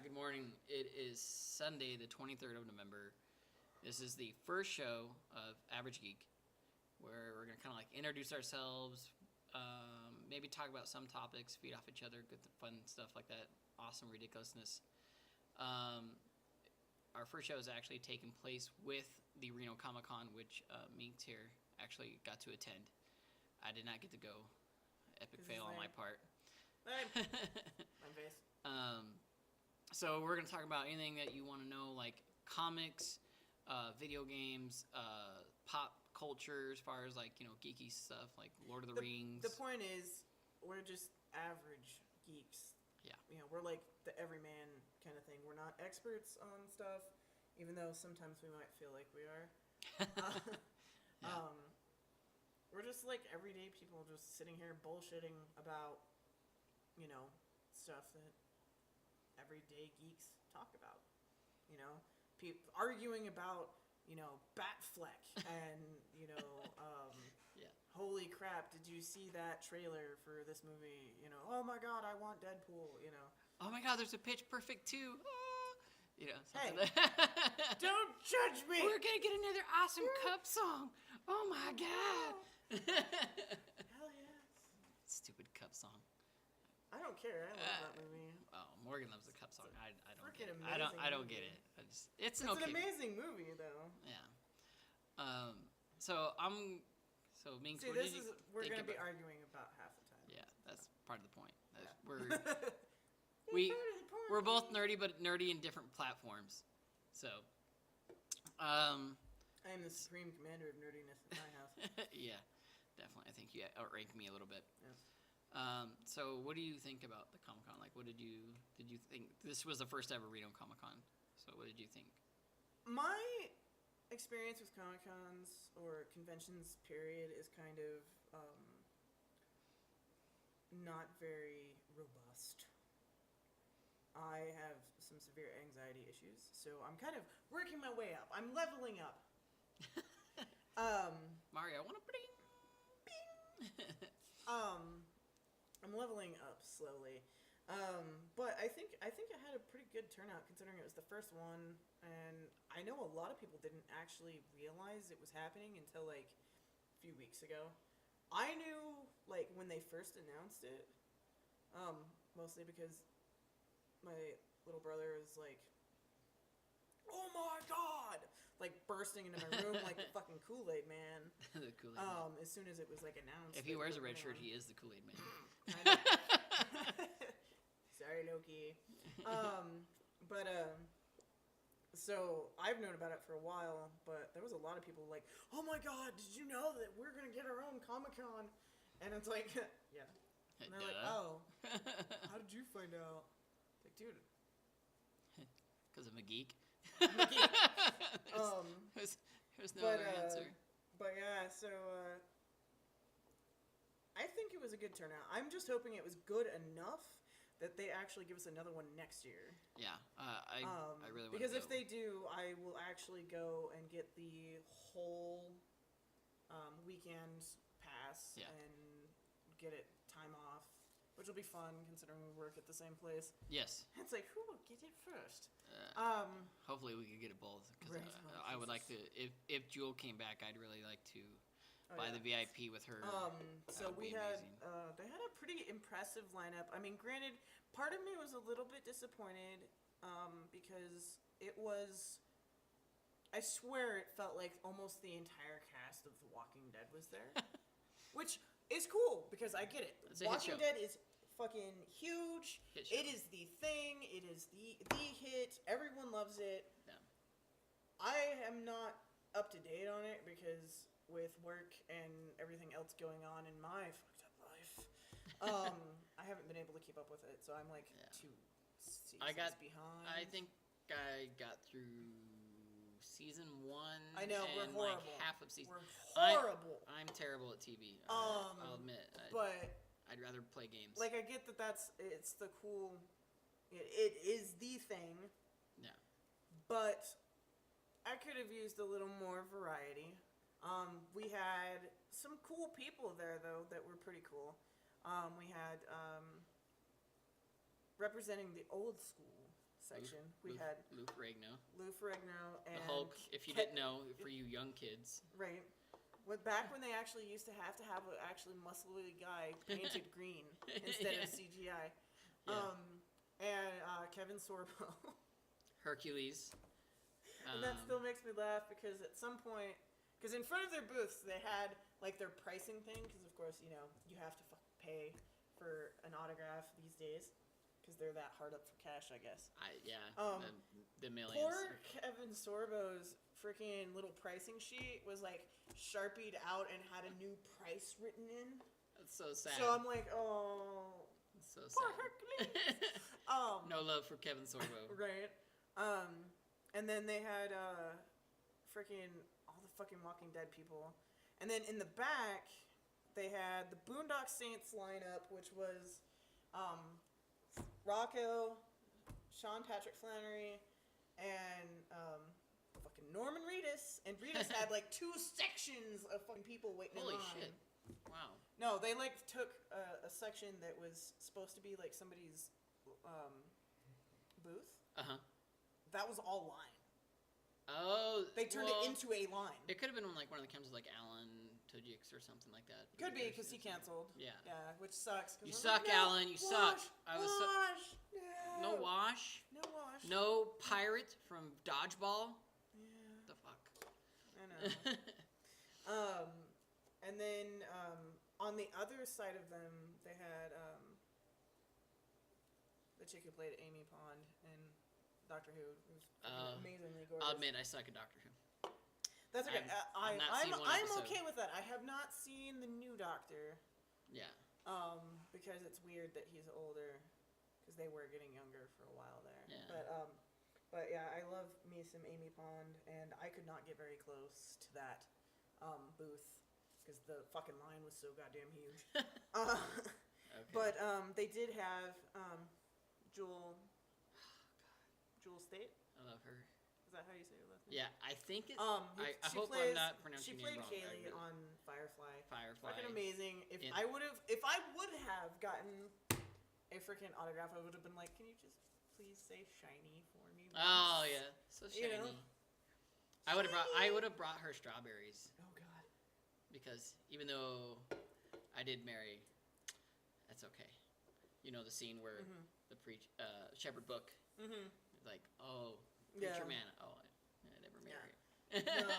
Good morning. It is Sunday, the 23rd of November. This is the first show of Average Geek, where we're going to kind of like introduce ourselves, maybe talk about some topics, feed off each other, good fun stuff like that, awesome ridiculousness. Our first show is actually taking place with the Reno ComicCon, which Minx here actually got to attend. I did not get to go. Epic fail on my part. My face. So we're going to talk about anything that you want to know, like comics, video games, pop culture, as far as like, you know, geeky stuff like Lord of the Rings. The point is, we're just average geeks. Yeah. You know, we're like the everyman kind of thing. We're not experts on stuff, even though sometimes we might feel like we are. Yeah. We're just like everyday people just sitting here bullshitting about, you know, stuff that everyday geeks talk about. You know, arguing about, you know, Batfleck and, you know, Yeah. holy crap, did you see that trailer for this movie? You know, oh my god, I want Deadpool, you know. Oh my god, there's a Pitch Perfect 2. You know, Hey, something like don't judge me! We're going to get another awesome Cup song. Oh my god. Hell yes. Stupid Cup song. I don't care, I love that movie. Oh, Morgan loves the Cup song. I don't get it. Freaking I don't amazing get movie. it. It's an It's okay an amazing movie, though. Yeah. So Minx, See, what this did you is, we're think going to be about? arguing about half the time. Yeah, that's part of the point. Yeah. We're both nerdy, but nerdy in different platforms. So, I am the supreme commander of nerdiness in my house. yeah, definitely. I think you outrank me a little bit. Yeah. So what do you think about the Comic-Con? Like, what did you think? This was the first ever Reno Comic-Con. So what did you think? My experience with Comic-Cons or conventions, period, is kind of not very robust. I have some severe anxiety issues, so I'm kind of working my way up. I'm leveling up. Mario, I want to bling. I'm leveling up slowly. But I think I had a pretty good turnout considering it was the first one, and I know a lot of people didn't actually realize it was happening until like a few weeks ago. I knew like when they first announced it, mostly because my little brother was like, "Oh my god!" like bursting into my room like the fucking Kool-Aid man. The Kool-Aid Man. As soon as it was like announced. If he wears a red shirt, he is the Kool-Aid Man. Sorry, Loki. So I've known about it for a while, but there was a lot of people like, "Oh my god, did you know that we're gonna get our own Comic-Con?" And it's like, yeah. And they're like, "Oh, how did you find out?" Like, dude, Because I'm a geek. I'm a geek. There's no other answer. But yeah, so I think it was a good turnout. I'm just hoping it was good enough that they actually give us another one next year. Yeah, I really want to because go. if they do, I will actually go and get the whole weekend pass and get it time off, which will be fun considering we work at the same place. Yes. It's like, who will get it first? Hopefully we could get it both. Because Right. I would like to, if Jewel came back, I'd really like to buy the VIP with her. So would we be had, amazing. they had a pretty impressive lineup. I mean, granted, part of me was a little bit disappointed, because it was, I swear it felt like almost the entire cast of The Walking Dead was there. Which is cool, because I get it. It's a hit Walking show. Dead is fucking huge. Hit show. It is the thing. It is the hit. Everyone loves it. Yeah. I am not up to date on it because with work and everything else going on in my fucked up life, I haven't been able to keep up with it. So I'm like 2 seasons behind. I think I got through season 1. I know, and we're horrible. Like half of season. We're horrible. I'm terrible at TV. I'll admit. But I'd rather play games. like, I get that it's the cool. It is the thing. Yeah. But I could have used a little more variety. We had some cool people there, though, that were pretty cool. We had representing the old school section. We had Lou Ferrigno. Lou Ferrigno and The Hulk, if you didn't know, for you young kids. Right. Back when they actually used to have an actually muscly guy painted green instead of CGI. Yeah. And Kevin Sorbo. Hercules. And that still makes me laugh because at some point, because in front of their booths they had like their pricing thing, because of course you have to pay for an autograph these days because they're that hard up for cash, I guess. The millions. Poor Kevin Sorbo's freaking little pricing sheet was like sharpied out and had a new price written in. That's so sad. So I'm like, oh, that's so poor sad. Hercules. No love for Kevin Sorbo. Right. And then they had freaking all the fucking Walking Dead people. And then in the back, they had the Boondock Saints lineup, which was Rocco, Sean Patrick Flannery, and fucking Norman Reedus. And Reedus had like 2 sections of fucking people waiting in line. Holy shit. Wow. No, they like took a section that was supposed to be like somebody's booth. Uh-huh. That was all line. Oh. They turned it into a line. It could have been like one of the cameras like Alan Tujix or something like that. Could be, because he canceled. Yeah. Yeah, which sucks. You suck, Alan. You suck. I was Wash. No Wash. No Wash. No Pirate from Dodgeball. Yeah. The fuck. I know. And then on the other side of them, they had the chick who played Amy Pond in Doctor Who, who's amazingly gorgeous. I'll admit, I suck at Doctor Who. That's okay. I've not seen one I'm episode. okay with that. I have not seen the new Doctor. Yeah. Because it's weird that he's older, because they were getting younger for a while there. Yeah. But yeah, I love me some Amy Pond, and I could not get very close to that booth because the fucking line was so goddamn huge. Okay. But they did have Jewel State. I love her. Is that how you say her last name? Yeah, I think it. I hope I'm not pronouncing She your name played wrong. Kaylee on Firefly. Firefly. Fucking amazing. If I would have gotten a freaking autograph, I would have been like, can you just please say shiny for me? Oh yeah, so shiny. You know? I would have brought her strawberries. Oh god. Because even though I did marry, that's okay. You know the scene where the shepherd book, like, oh, preacher man, oh, I never married. No,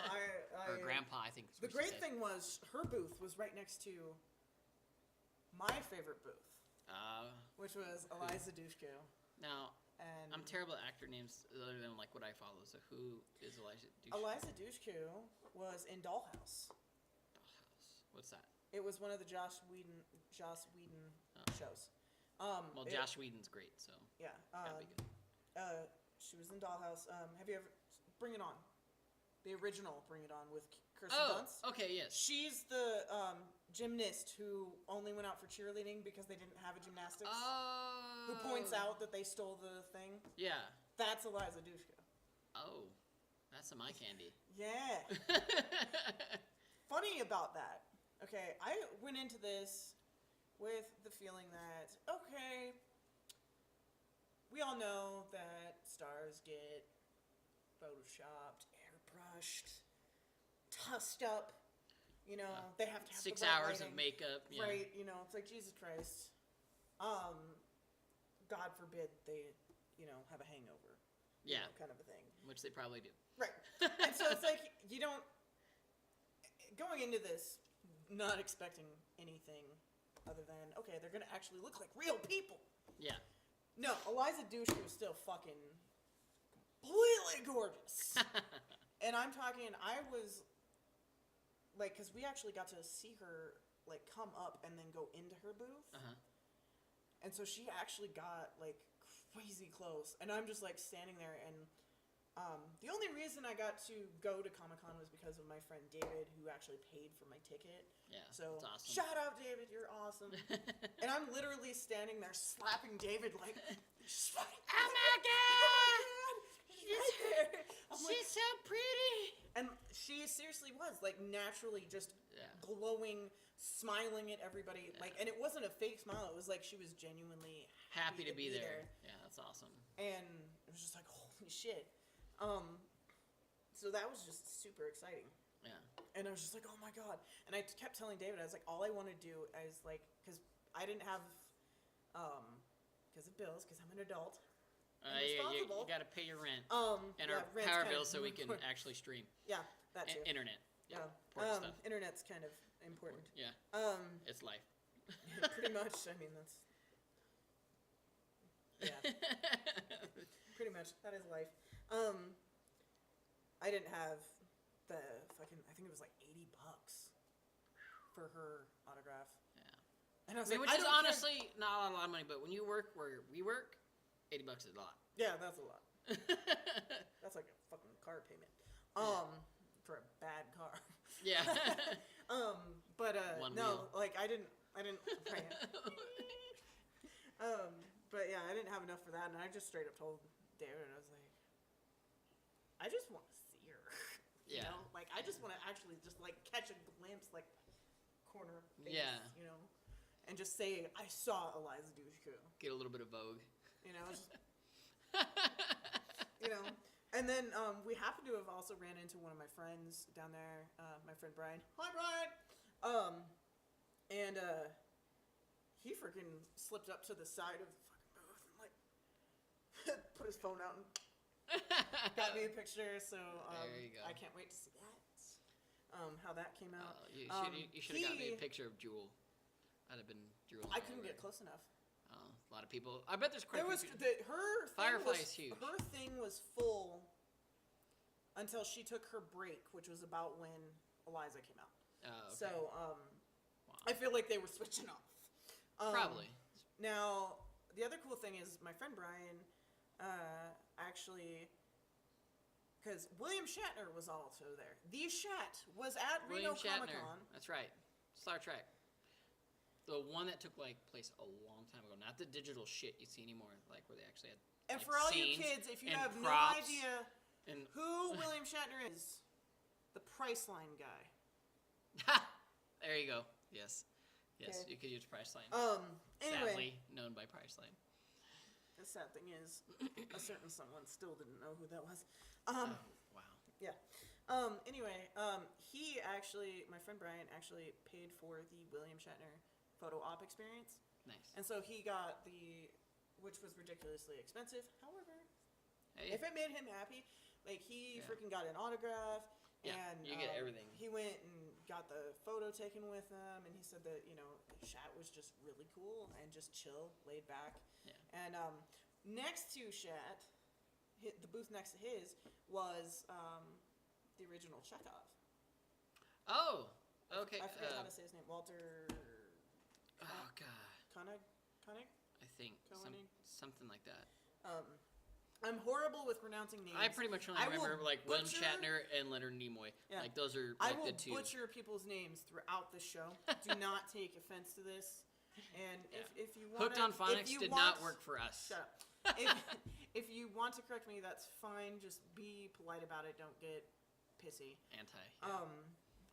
Or grandpa, I think. The great thing was her booth was right next to my favorite booth, which was Eliza Dushku. Now, And I'm terrible at actor names other than like what I follow. So who is Eliza Dushku? Eliza Dushku was in Dollhouse. Dollhouse. What's that? It was one of the Joss Whedon shows. Well, Joss Whedon's great, so Yeah. gotta be good. She was in Dollhouse. Have you ever Bring It On? The original Bring It On with Kirsten Oh, Dunst. okay, yes. She's the gymnast who only went out for cheerleading because they didn't have a gymnastics. Oh. Who points out that they stole the thing. Yeah. That's Eliza Dushku. Oh, that's some eye candy. Yeah. Funny about that. Okay, I went into this with the feeling that, okay, we all know that stars get photoshopped, airbrushed, tussed up. You know, they have to have 6 the right hours lighting. of makeup. Yeah. Right, you know, it's like, Jesus Christ. God forbid they, have a hangover. you Yeah. know, kind of a thing. Which they probably do. Right. And so it's like, you don't, going into this, not expecting anything other than, okay, they're going to actually look like real people. Yeah. No, Eliza Dushku was still fucking completely gorgeous. And I'm talking, I was, like, because we actually got to see her, like, come up and then go into her booth. Uh-huh. And so she actually got, like, crazy close. And I'm just, like, standing there. And the only reason I got to go to Comic-Con was because of my friend David, who actually paid for my ticket. Yeah, So, that's awesome. shout out, David. You're awesome. And I'm literally standing there slapping David like, oh my God! She's right there. I'm like, She's so pretty! and she seriously was, like, naturally just Yeah. glowing, smiling at everybody. Yeah. Like, and it wasn't a fake smile. It was like she was genuinely Happy to be there. Yeah, that's awesome. And it was was just like, holy shit. So that was just super exciting. Yeah. And I was just like, oh my god. And I kept telling David, I was like, all I want to do is like, because I didn't have, because of bills, because I'm an adult. You got to pay your rent and our rent's power kind bill of so we can important. actually stream. Yeah, that too. Internet. Yeah. Important stuff. Internet's kind of important. Yeah. It's life. Pretty much. I mean, that's. Yeah. Pretty much. That is life. I didn't have the fucking. I think it was like $80 for her autograph. Yeah. And I was which like, is honestly not a lot of money, but when you work where we work, $80 is a lot. Yeah, that's a lot. That's like a fucking car payment. For a bad car. Yeah. But One no, wheel. like I didn't. But yeah, I didn't have enough for that, and I just straight up told David, I was like, I just want to see her. You Yeah. know, like I just want to actually just like catch a glimpse, like corner of face, Yeah. you know, and just say I saw Eliza Dushku. Get a little bit of Vogue. You know, just, you know. And then we happen to have also ran into one of my friends down there, my friend Brian. Hi, Brian. And he freaking slipped up to the side of the fucking booth and like put his phone out and got me a picture. So there you go. I can't wait to see that. How that came out. You should have got me a picture of Jewel. I'd have been drooling. I couldn't get close enough. A lot of people. I bet there's quite a few. Her Firefly is huge. Her thing was full until she took her break, which was about when Eliza came out. Oh, okay. So Wow. I feel like they were switching off. Probably. Now the other cool thing is my friend Brian actually, because William Shatner was also there. The Shat was at William Reno Shatner. Comic-Con. That's right. Star Trek. The one that took place a long time ago. Not the digital shit you see anymore, like where they actually had. And like, for all you scenes kids, if you and have props no idea and who William Shatner is, the Priceline guy. there you go. Yes. Yes, Okay. you could use Priceline. Anyway, Sadly, known by Priceline. the sad thing is, a certain someone still didn't know who that was. Oh, wow. Yeah. Anyway, he actually, my friend Brian actually paid for the William Shatner photo op experience. Nice. And so he got which was ridiculously expensive. However, Hey, if it made him happy, like he Yeah. freaking got an autograph. Yeah, And you get everything. He went and got the photo taken with him, and he said that Shat was just really cool and just chill, laid back. Yeah. And next to Shat, the booth next to his was the original Chekhov. Oh, okay. I forget how to say his name. Walter. Oh God. Koenig. I think Koenig? something like that. I'm horrible with pronouncing names. I pretty much only I will remember like William butcher- Shatner and Leonard Nimoy. Yeah. Like those are I like will the two. butcher people's names throughout the show. Do not take offense to this. And Yeah. if you want Hooked on Phonics did not work for us. Shut up. If you want to correct me, that's fine. Just be polite about it. Don't get pissy. Anti.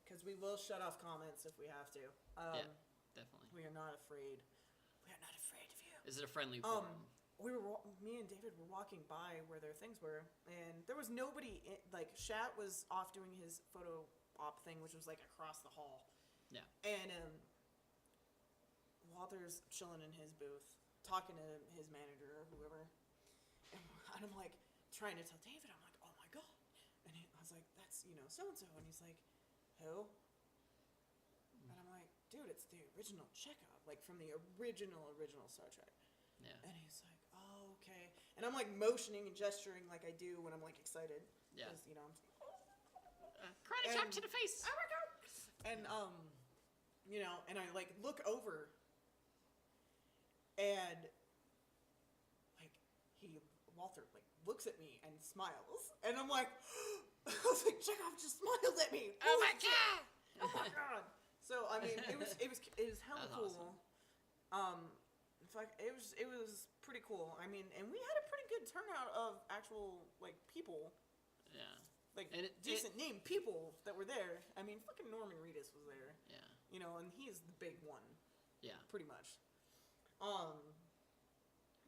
Because we will shut off comments if we have to. Yeah, definitely. We are not afraid. We are not afraid of you. Is it a friendly forum? Me and David were walking by where their things were, and there was nobody. Shat was off doing his photo op thing, which was like across the hall. Yeah. And Walter's chilling in his booth, talking to his manager or whoever. And I'm like trying to tell David, I'm like, oh my god. And I was like, that's so and so, and he's like, who? And I'm like, dude, it's the original Chekhov, like from the original Star Trek. Yeah. And he's like, oh, okay. And I'm like motioning and gesturing like I do when I'm like excited. Yeah. Because, Karate chop to the face. Oh my god! And, and I like look over and like Walter like looks at me and smiles. And I'm like, I was like, Chekhov just smiled at me. Oh my god! Oh my god! So I mean, it was hella That's cool. awesome. In fact, it was pretty cool. I mean, and we had a pretty good turnout of actual like people, Yeah. like And decent named people that were there. I mean, fucking Norman Reedus was there, Yeah. and he's the big one, Yeah. pretty much.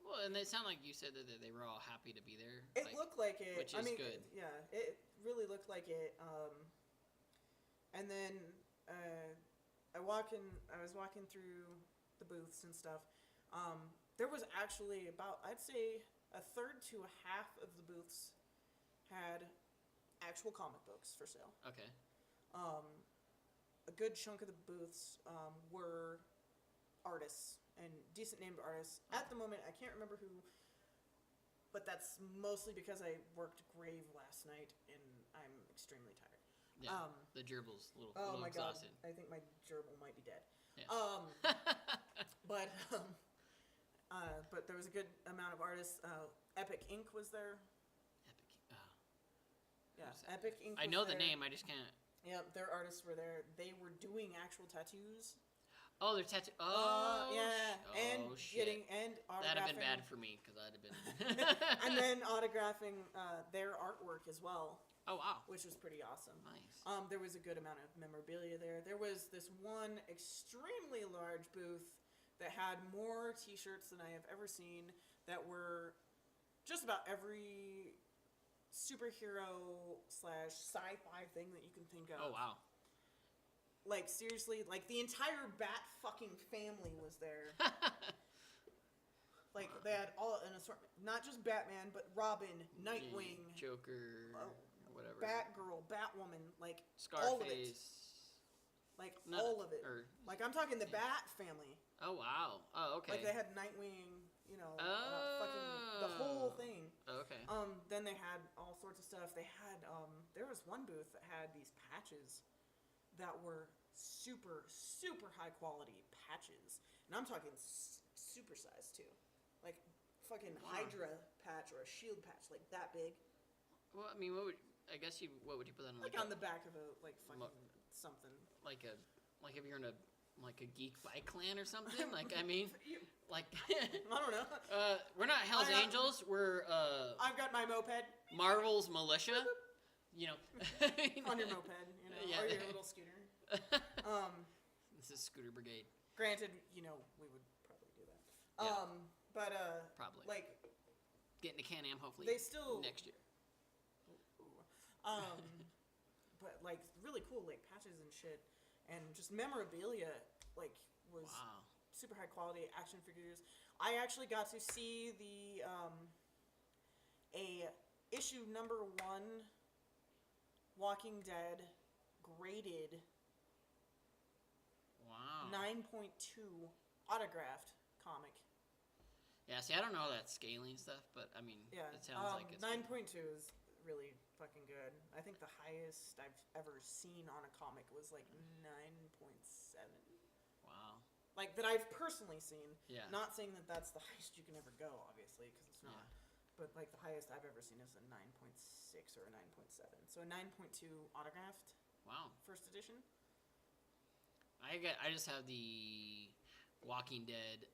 Well, and it sounded like you said that they were all happy to be there. It looked like it. Which is good. Yeah, it really looked like it. And then I was walking through the booths and stuff. There was actually about, I'd say, a third to a half of the booths had actual comic books for sale. Okay. A good chunk of the booths were artists and decent named artists. At the moment, I can't remember who, but that's mostly because I worked Grave last night and I'm extremely tired. Yeah, the gerbil's a little my exhausted. God, I think my gerbil might be dead. Yeah. But there was a good amount of artists. Epic Ink was there. Yeah, Epic Ink. I know the name. I just can't. Yeah, their artists were there. They were doing actual tattoos. Oh, they're tattoo. Oh, yeah, and shit. autographing. That'd have been bad for me because I'd have been. And then autographing their artwork as well. Oh wow! Which was pretty awesome. Nice. There was a good amount of memorabilia there. There was this one extremely large booth that had more T-shirts than I have ever seen. That were just about every superhero / sci-fi thing that you can think of. Oh wow! Like, seriously, like, the entire Bat fucking family was there. Like, they had all an assortment. Not just Batman, but Robin, Nightwing, Joker, whatever. Batgirl, Batwoman, like, Scarface. all of it. Like, all of it. Like, I'm talking the Bat family. Oh, wow. Oh, okay. Like, they had Nightwing, you know, fucking the whole thing. Oh, okay. Then they had all sorts of stuff. They had, there was one booth that had these patches that were super, super high quality patches. And I'm talking super size too. Like fucking Hydra patch or a shield patch, like that big. Well, I mean, what would you put that on? Like on the back of a, like fucking something. Like if you're in a geek bike clan or something? Like, I mean, like... I don't know. We're not Hell's Angels, we're, I've got my moped. Marvel's militia. You know. On your moped, you know, or your little scooter. This is Scooter Brigade. Granted, you know, we would probably do that. But probably. Like, getting to Can-Am hopefully they still next year. But like really cool like patches and shit, and just memorabilia like was super high quality action figures. I actually got to see the a issue number 1 Walking Dead graded 9.2 autographed comic. Yeah, see, I don't know all that scaling stuff, but I mean, it sounds like it's 9.2 is really fucking good. I think the highest I've ever seen on a comic was like 9.7. Wow. Like that I've personally seen. Yeah. Not saying that that's the highest you can ever go, obviously, because it's not. Yeah. But like the highest I've ever seen is a 9.6 or a 9.7. So a 9.2 autographed. Wow. First edition. I just have the Walking Dead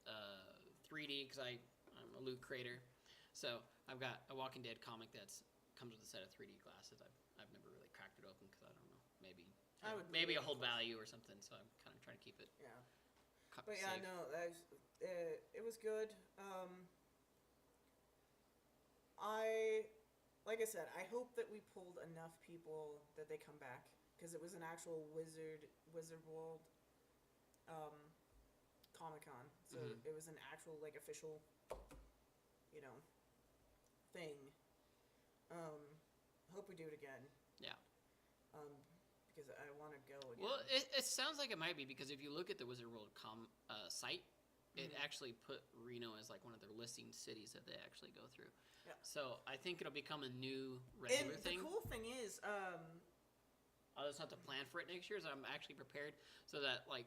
3D because I'm a loot creator, so I've got a Walking Dead comic that's comes with a set of 3D glasses. I've never really cracked it open because I don't know, maybe a hold value or something. So I'm kind of trying to keep it. Yeah. But yeah, safe. no, it was good. Like I said, I hope that we pulled enough people that they come back because it was an actual Wizard World ComicCon, so it was an actual like official, you know, thing. Hope we do it again. Yeah. Because I want to go again. Well, it sounds like it might be because if you look at the Wizard World site, it actually put Reno as like one of their listing cities that they actually go through. Yeah. So I think it'll become a new regular thing. The cool thing is, I'll just have to plan for it next year, so I'm actually prepared so that like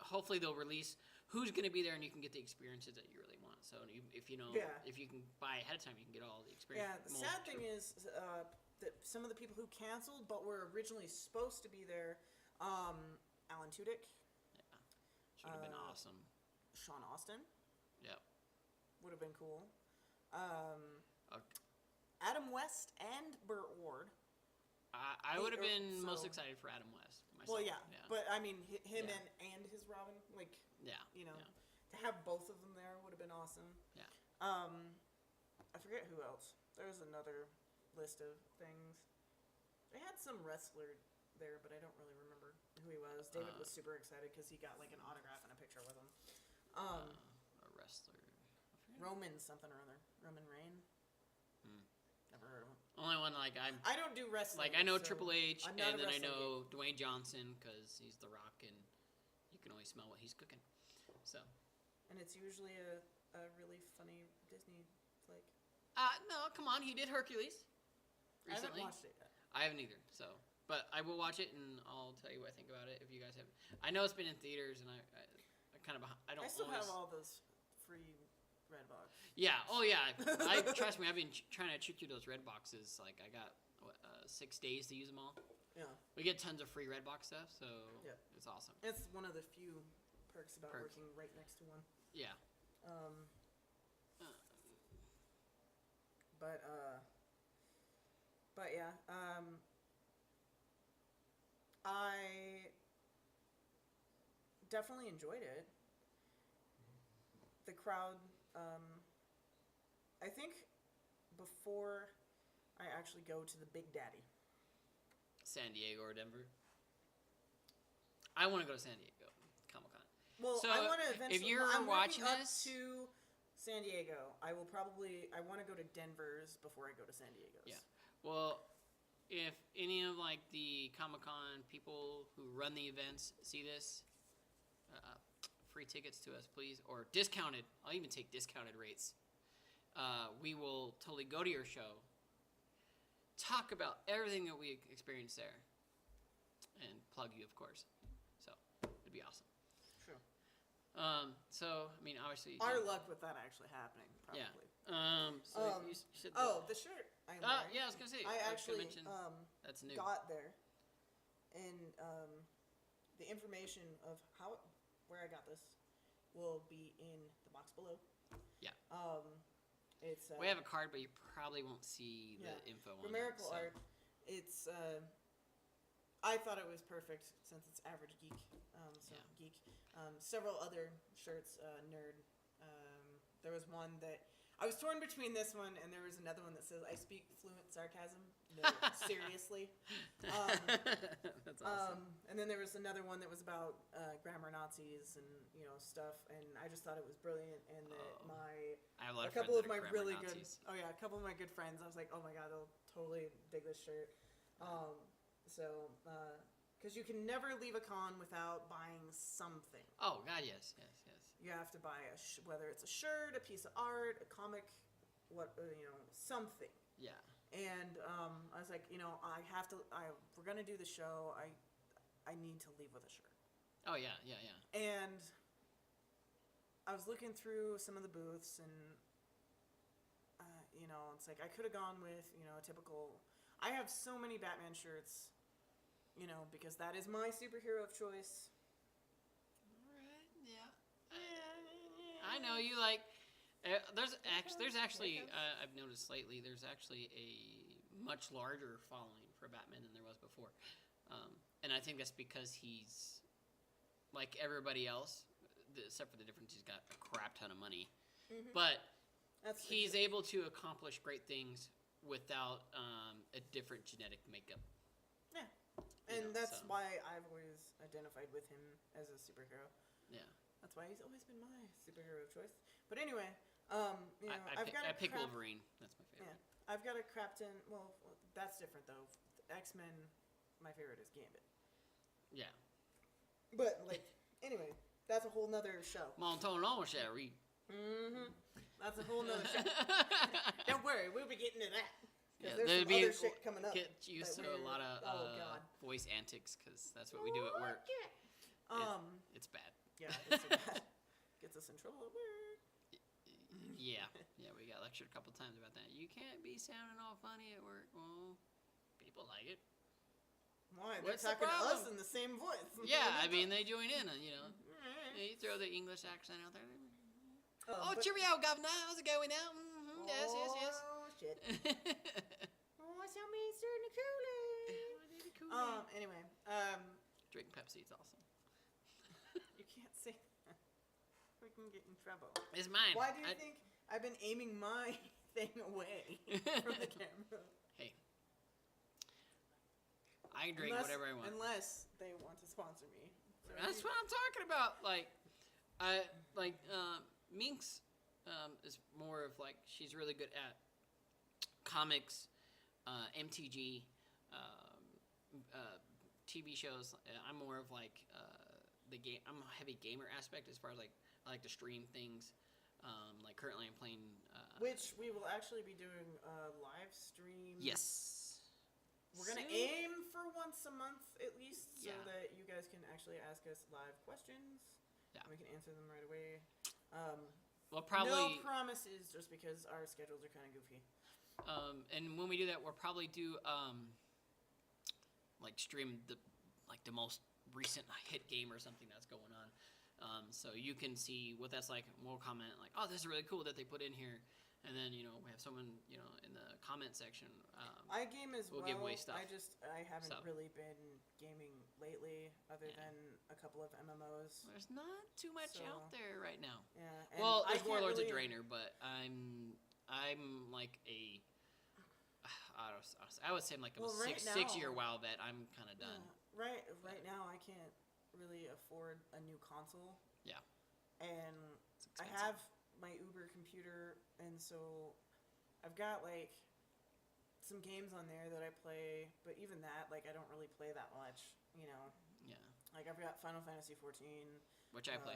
hopefully they'll release who's going to be there and you can get the experiences that you really want. So if you know, if you can buy ahead of time, you can get all the experience. Yeah, the sad thing is that some of the people who canceled but were originally supposed to be there, Alan Tudyk. Yeah, should have been awesome. Sean Austin. Yep. Would have been cool. Adam West and Burt Ward. I would have been most excited for Adam West. Myself. Well, yeah, but I mean, him and his Robin, like, you know, to have both of them there would have been awesome. Yeah. I forget who else. There was another list of things. They had some wrestler there, but I don't really remember who he was. David was super excited because he got like an autograph and a picture with him. A wrestler. Roman something or other. Roman Reign. Never heard of him. Only one like I don't do wrestling. Like I know so Triple H, I'm not and a then I wrestling know Dwayne Johnson because he's The Rock, and you can always smell what he's cooking. So. And it's usually a really funny Disney flick. No, come on, he did Hercules. Recently. I haven't watched it yet. I haven't either. So, but I will watch it, and I'll tell you what I think about it if you guys have. I know it's been in theaters, and I kind of I don't. I still always... have all those free Redbox. Yeah. Oh yeah. Trust me. I've been trying to chew through those red boxes. Like I got 6 days to use them all. Yeah. We get tons of free Redbox stuff, so it's awesome. It's one of the few perks about working right next to one. Yeah. But yeah. I definitely enjoyed it. The crowd. I think before I actually go to the Big Daddy. San Diego or Denver. I want to go to San Diego Comic-Con. Well, so I want to eventually. If you're I'm watching up this, to San Diego, I want to go to Denver's before I go to San Diego's. Yeah. Well, if any of like the Comic-Con people who run the events see this, free tickets to us, please, or discounted. I'll even take discounted rates. We will totally go to your show, talk about everything that we experienced there, and plug you, of course. So it'd be awesome. True. So I mean, obviously, our luck with that actually happening, probably. Yeah. So you said the shirt. Yeah, I was gonna say. I actually that's new. got there, and the information of where I got this will be in the box below. Yeah. It's we have a card, but you probably won't see the info on Numerical it. art. It's I thought it was perfect since it's AverageGEEK. Geek. Several other shirts, nerd. There was one that I was torn between this one, and there was another one that says "I speak fluent sarcasm." No, seriously. That's awesome. And then there was another one that was about grammar Nazis and stuff, and I just thought it was brilliant. And that I have a couple of friends my that are really Nazis. good, a couple of my good friends, I was like, oh my god, they'll totally dig this shirt. Because you can never leave a con without buying something. Oh god, yes. You have to buy whether it's a shirt, a piece of art, a comic, something. Yeah. And I was like, I have to. We're gonna do the show. I need to leave with a shirt. Oh yeah. And I was looking through some of the booths, and it's like I could have gone with a typical. I have so many Batman shirts, because that is my superhero of choice. Right. Yeah. I know you like. There's actually I've noticed lately there's actually a much larger following for Batman than there was before, and I think that's because he's like everybody else, except for the difference he's got a crap ton of money, but he's able to accomplish great things without a different genetic makeup. Yeah, and that's why I've always identified with him as a superhero. Yeah. That's why he's always been my superhero of choice. But anyway, I pick Wolverine. That's my favorite. Yeah, I've got a Crapton. Well, that's different though. X-Men, my favorite is Gambit. Yeah. But anyway, that's a whole nother show. Montono, Sherry. That's a whole nother show. Don't worry, we'll be getting to that. Yeah, there's some other shit coming up. Get used to a lot of voice antics because that's what we do at work. It's bad. Yeah, it's so bad. Gets us in trouble at work. Yeah, we got lectured a couple times about that. You can't be sounding all funny at work. Well, people like it. Why? What's They're talking the to us problem? in the same voice. Yeah, I mean, they join in, you throw the English accent out there. Cheerio, governor. How's it going now? Yes. Oh, shit. Somebody's stirring the Kool-Aid. Anyway. Drink Pepsi. It's awesome. You can't say that. We can get in trouble. It's mine. Why do you think I've been aiming my thing away from the camera? Hey. I can drink whatever I want. Unless they want to sponsor me. So That's what I'm talking about. Minx is more of like, she's really good at comics, MTG, TV shows. I'm more of like the game. I'm a heavy gamer aspect as far as like I like to stream things. Like currently I'm playing. Which we will actually be doing a live stream. Yes. We're gonna aim for once a month at least, so Yeah. that you guys can actually ask us live questions. Yeah. And we can answer them right away. Well, probably no promises, just because our schedules are kind of goofy. And when we do that, we'll probably do like stream the most recent hit game or something that's going on. So you can see what that's like. We'll comment like, "Oh, this is really cool that they put in here," and then we have someone in the comment section. I game as we'll well. give away stuff. I haven't really been gaming lately, other than a couple of MMOs. There's not too much out there right now. Yeah. Well, there's Warlords of Draenor, but I'm like a. I would say I'm like a six-year WoW vet. I'm kind of done. Yeah, right now I can't really afford a new console. Yeah. And I have my Uber computer, and so I've got like some games on there that I play, but even that, like, I don't really play that much, Yeah. Like, I've got Final Fantasy 14, which I play.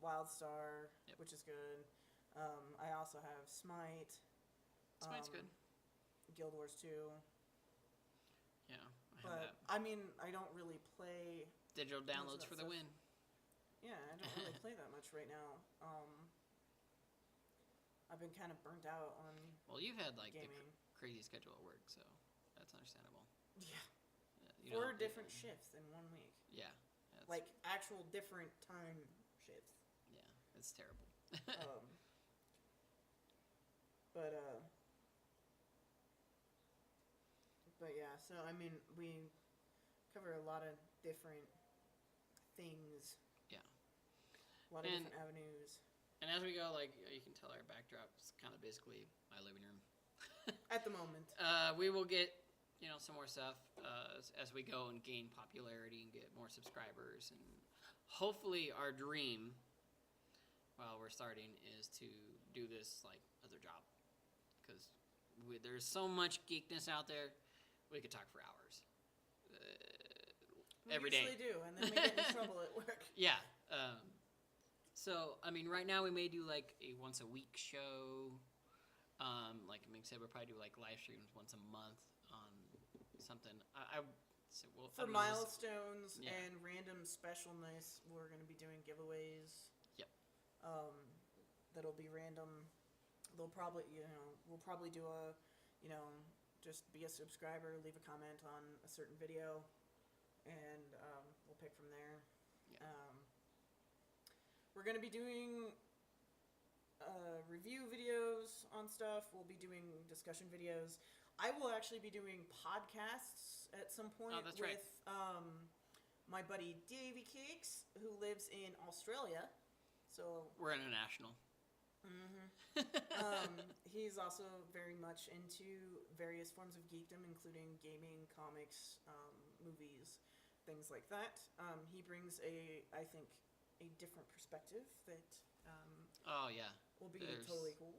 WildStar, which is good. I also have Smite. Smite's good. Guild Wars 2. Yeah, I have that. I mean, I don't really play Digital downloads for the win. Yeah, I don't really play that much right now. I've been kind of burnt out on. Well, you've had like gaming. the crazy schedule at work, so that's understandable. Yeah. You 4 different shifts in 1 week. Yeah. Like actual different time shifts. Yeah, it's terrible. But yeah, so I mean, we cover a lot of different things. Yeah. A lot of different avenues. And as we go, like, you can tell our backdrop's kind of basically my living room. At the moment. We will get, some more stuff as we go and gain popularity and get more subscribers. And hopefully our dream, while we're starting, is to do this, like, as a job. Because there's so much geekness out there, we could talk for hours. Every day. We usually do, and then we get in trouble at work. Yeah. So, I mean, right now we may do, like, a once-a-week show. Like Minx said, we'll probably do, like, live streams once a month on something. For milestones and random specialness, we're going to be doing giveaways. Yep. That'll be random. They'll probably, we'll probably do a, just be a subscriber, leave a comment on a certain video, and we'll pick from there. Yeah. We're going to be doing review videos on stuff. We'll be doing discussion videos. I will actually be doing podcasts at some point with my buddy Davey Cakes, who lives in Australia. So we're international. Mm-hmm. He's also very much into various forms of geekdom, including gaming, comics, movies, things like that. He brings I think, a different perspective that will be totally cool.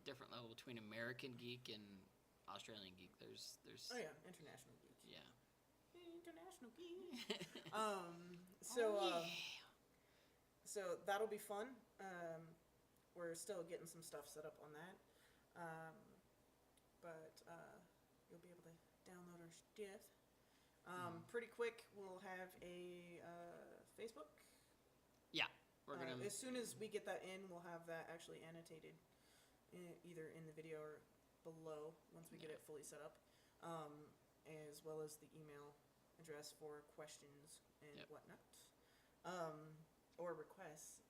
Different level between American geek and Australian geek. There's international geek. Yeah. International geek. So that'll be fun. We're still getting some stuff set up on that. But you'll be able to download our stuff. Pretty quick, we'll have a Facebook. Yeah, we're gonna. As soon as we get that in, we'll have that actually annotated, either in the video or below once we get it fully set up, as well as the email address for questions and whatnot, or requests.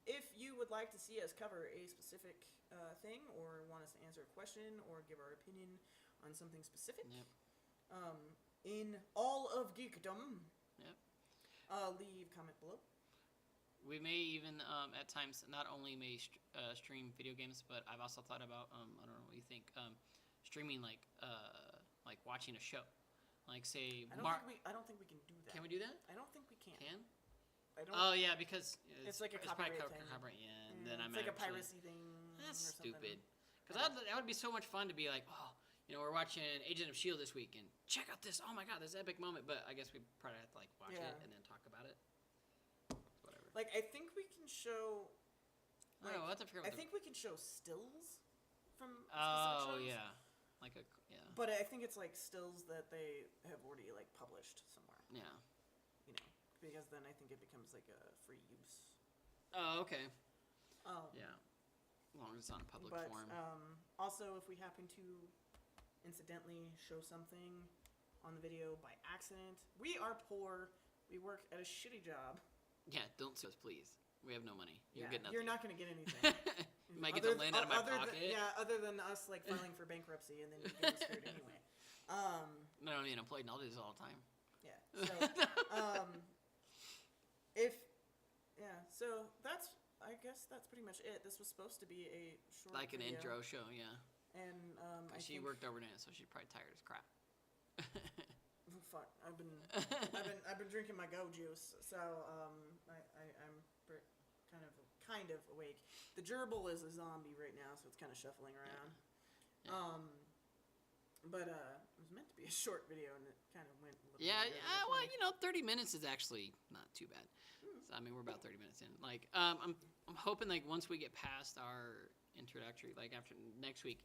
If you would like to see us cover a specific thing, or want us to answer a question or give our opinion on something specific, in all of geekdom, leave comment below. We may even at times not only stream video games, but I've also thought about I don't know what you think, streaming like watching a show, like say I don't think we can do that. Can we do that? I don't think we can. I don't. Oh yeah, because it's like a probably copyright thing. Yeah, and then it's like a piracy thing. That's or stupid. Because that would be so much fun to be like, oh, we're watching Agent of S.H.I.E.L.D. this week, and check out this. Oh my God, this epic moment. But I guess we probably have to like watch it and then talk about it. Whatever. Like I think we can show. Like, I have to figure out. I think we can show stills from. Oh shows. Yeah. But I think it's like stills that they have already like published somewhere. Yeah. Because then I think it becomes like a free use. Oh, okay. Yeah. As long as it's on a public forum. Also, if we happen to incidentally show something on the video by accident, we are poor. We work at a shitty job. Yeah, don't sue us, please. We have no money. You'll get nothing. You're not going to get anything. You might get the land out of my pocket. Other than us like filing for bankruptcy and then you get screwed anyway. Not only unemployed, and I'll do this all the time. Yeah. So, I guess that's pretty much it. This was supposed to be a short like an video. intro show, yeah. And she worked overnight, so she's probably tired as crap. Fuck, I've been drinking my go juice, so I'm kind of awake. The gerbil is a zombie right now, so it's kind of shuffling around. Yeah. But it was meant to be a short video, and it kind of went. Well, 30 minutes is actually not too bad. So, I mean, we're about 30 minutes in. Like, I'm hoping like once we get past our introductory, like after next week,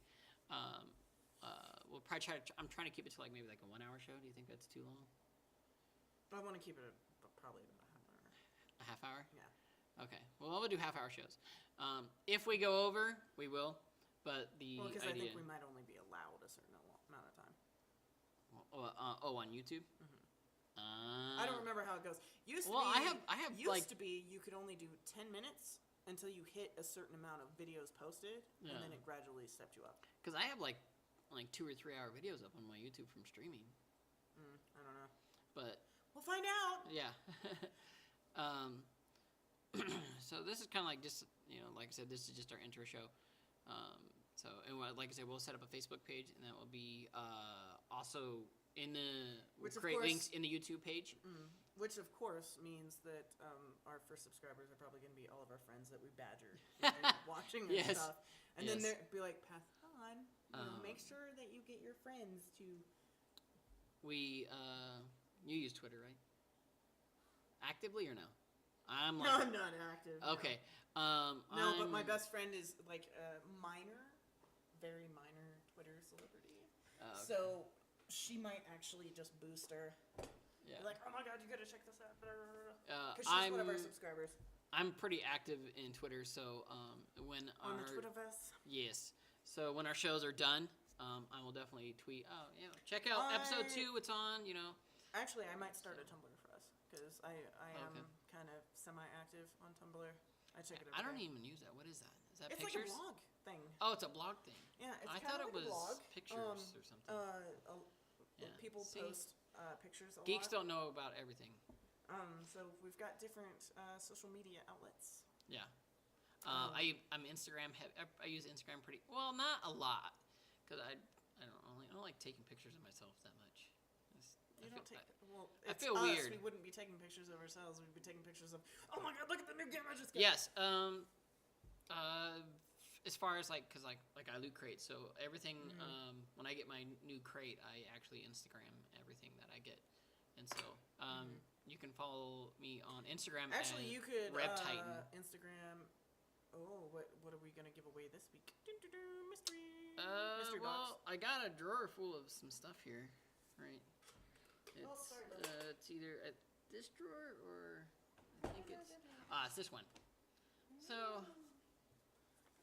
we'll probably I'm trying to keep it to like maybe like a 1 hour show. Do you think that's too long? I want to keep it probably about a half hour. A half hour? Yeah. Okay. Well, we'll do half hour shows. If we go over, we will. But because I think we might only be allowed a certain amount of time. On YouTube. Mm-hmm. I don't remember how it goes. To be you could only do 10 minutes until you hit a certain amount of videos posted, and then it gradually stepped you up. Because I have like 2 or 3 hour videos up on my YouTube from streaming. I don't know. But we'll find out. Yeah. So this is kind of like just like I said, this is just our intro show. Like I said, we'll set up a Facebook page, and that will be also we'll create links in the YouTube page. Which of course means that our first subscribers are probably going to be all of our friends that we badger watching and stuff, and then they'll be like, "Pass on, make sure that you get your friends to." You use Twitter, right? Actively or no? No, I'm not active. Okay. No, but my best friend is like a very minor Twitter celebrity. Okay. So she might actually just boost her. Yeah. Be like, oh my God, you gotta check this out. Because she's one of our subscribers. I'm pretty active in Twitter, so when on the Twitterverse. Yes. So when our shows are done, I will definitely tweet. Oh, check out episode 2. It's on. Actually, I might start a Tumblr for us because I am kind of semi-active on Tumblr. I check it out. I don't even use that. What is that? Is that it's pictures? It's like a blog thing. Oh, it's a blog thing. Yeah, it's I thought it was blog. pictures or something. People post pictures a Geeks lot. don't know about everything. So we've got different social media outlets. Yeah. I'm Instagram. I use Instagram pretty well, not a lot, because I don't like taking pictures of myself that much. I feel weird. We wouldn't be taking pictures of ourselves. We'd be taking pictures of, oh my God, look at the new game I just got. Yes. As far as like I loot crates, so everything. When I get my new crate, I actually Instagram everything that I get, and so you can follow me on Instagram. Actually, you could Rev Titan. Instagram. Oh, what are we gonna give away this week? Mystery. Mystery box. I got a drawer full of some stuff here, right? It's either at this drawer or I think it's this one. So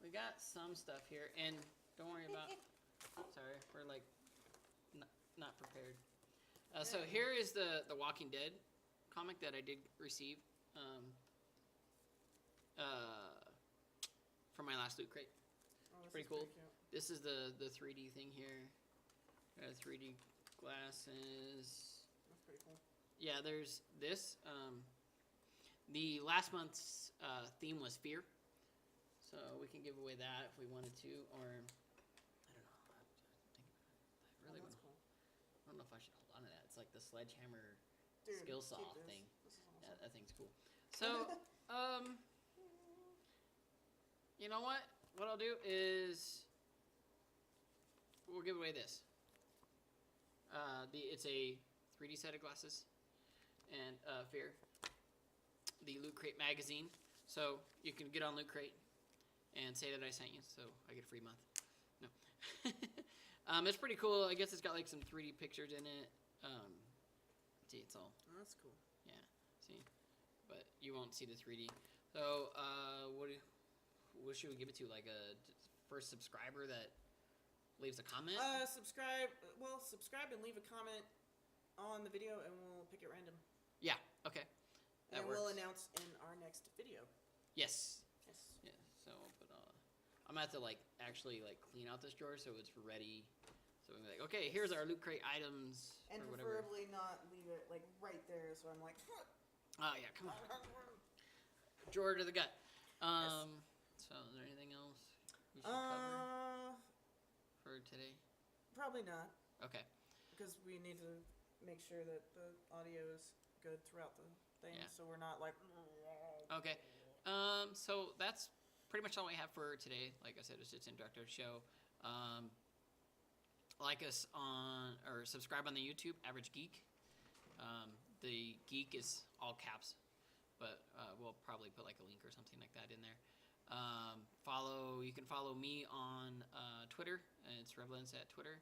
we got some stuff here, and don't worry about. Sorry, we're like not prepared. So here is the Walking Dead comic that I did receive from my last loot crate. It's pretty cool. This is the 3D thing here. 3D glasses. That's pretty cool. Yeah, there's this. The last month's theme was fear, so we can give away that if we wanted to, or I don't know. I really that's cool. I don't know if I should hold on to that. It's like the sledgehammer Dude, skill saw keep this. thing. This is Yeah, awesome. that thing's cool. So, you know what? What I'll do is we'll give away this. It's a 3D set of glasses and fear. The Loot Crate magazine. So you can get on Loot Crate and say that I sent you, so I get a free month. No. It's pretty cool. I guess it's got like some 3D pictures in it. See, it's all. Oh, that's cool. Yeah. See, but you won't see the 3D. So what should we give it to? Like a first subscriber that leaves a comment? Subscribe. Well, subscribe and leave a comment on the video, and we'll pick it random. Yeah. Okay. That And works. we'll announce in our next video. Yes. Yes. Yeah. So, but I'm gonna have to like actually like clean out this drawer so it's ready. So we're like, okay, here's our Loot Crate items And or whatever. preferably not leave it like right there, so I'm like. Oh yeah, come on. Drawer to the gut. So is there anything else we should cover for today? Probably not, Okay. because we need to make sure that the audio is good throughout the thing, Yeah. so we're not like. Okay. So that's pretty much all we have for today. Like I said, it's just an introductory show. Like us on or subscribe on the YouTube, Average Geek. The geek is all caps, but we'll probably put like a link or something like that in there. You can follow me on Twitter. It's Revlens at Twitter,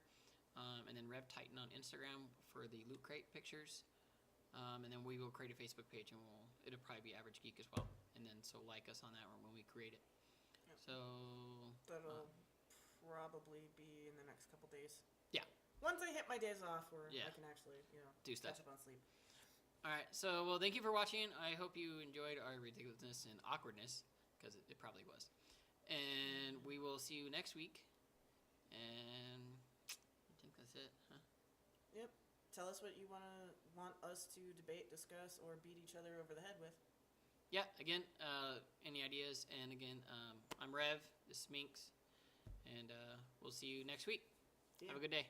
and then Rev Titan on Instagram for the Loot Crate pictures. And then we will create a Facebook page, and it'll probably be Average Geek as well. And then so like us on that when we create it. Yep. So That'll probably be in the next couple days. Yeah. Once I hit my days off, where Yeah. I can actually, Do stuff. catch up on sleep. all right. So well, thank you for watching. I hope you enjoyed our ridiculousness and awkwardness because it probably was. And we will see you next week. And I think that's it. Huh? Yep. Tell us what you want us to debate, discuss, or beat each other over the head with. Yeah. Again, any ideas? And again, I'm Rev. This is Minx, and we'll see you next week. Yeah. Have a good day.